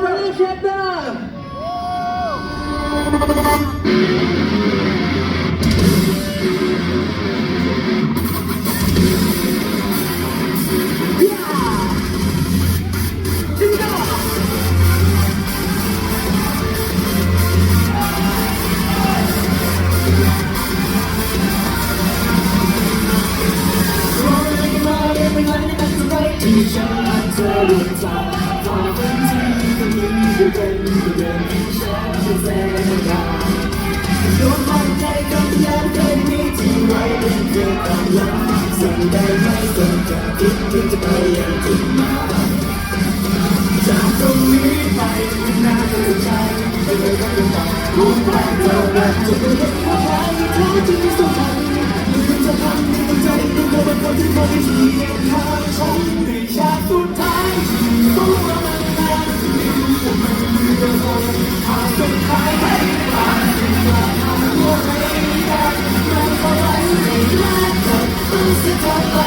มาเล่นแคทเตอร์ที่ฉันเธอรู้จักความเป็นจริงก็มีอยู่เป็นเดิมที่ฉันจะแสดงโดนมั่นใจกับยันเคยมีที่ไว้เป็นเรื่องกำลังสิ่งใดไม่สนใจคิดที่จะไปยังจุดหมายจากตรงนี้ไปข้างหน้าจะใจไม่เคยต้องเป็นต่อรู้แค่เธอรักจะไม่เห็นว่าใครแท้จริงสุดท้ายมันจะทำให้ใจดูเธอเป็นคนที่คอยเชียร์ทางฉันในฉากสุดท้ายสู้เรามันนานอยู่มันมีเรื่องของทางสุดท้ายให้ผ่านว่าทางตัวไม่ได้มันก็ไร้ไม่น่าจะต้องเสียใจไป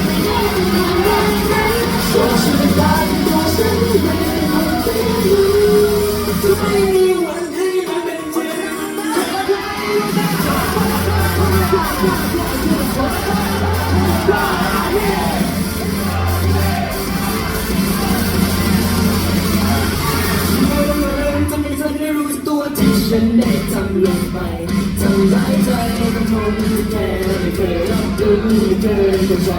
ไม่ได้ต้องทำอะไรโชว์ชีวิตการตัวฉันไม่ได้คนที่รู้จะไม่มีวันให้มันเป็นจริงฉันได้ทำลงไปทำร้ายใจต้องทนแค่ไม่เคยรับรู้ไม่เคยเข้าใจ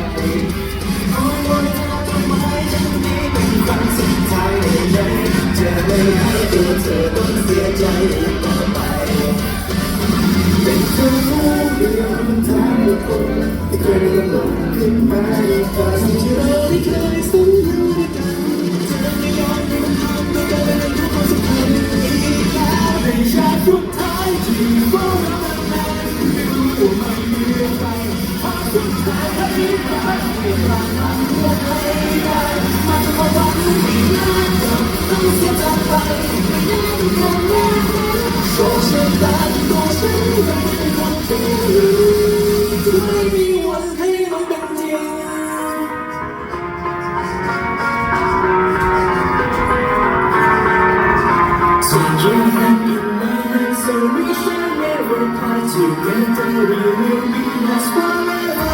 โอ้ยทำไมฉันนี้เป็นครั้งสุดท้ายเลยจะไม่ให้ตัวเธอต้องเสียใจต่อไปเป็นเธอผู้เดียวทั้งคนที่เคยหลงขึ้นมาแต่สิ่งที่เราไม่เคยสูญอยู่ด้วยกันเธอไม่ยอมให้มันทำไม่ได้เป็นทุกคนสุดท้ายในฉากสุดท้ายที่พวกเรานานไม่รู้ว่าไม่มีอะไรพอสุดท้ายให้ผ่านไม่ผ่านทางเลือกให้ได้มันก็หวังไม่นานต้องเสียใจไปไม่ได้ต้องทำโชคชะตาตัวฉันไม่เป็นคนที่รู้จะไม่มีวันให้มันเป็นจริงSo you have in my hands, so we shall never part together. We will be lost forever.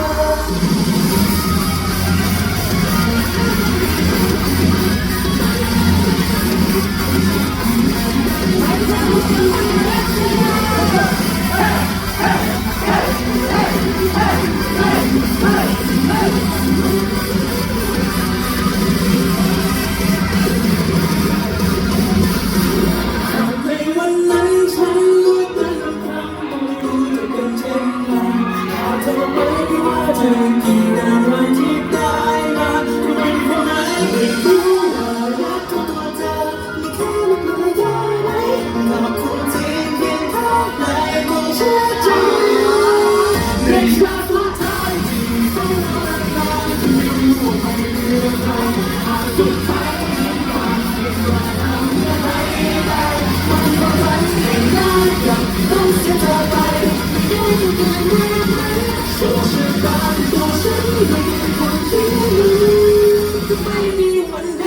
ไม่มีวันไหน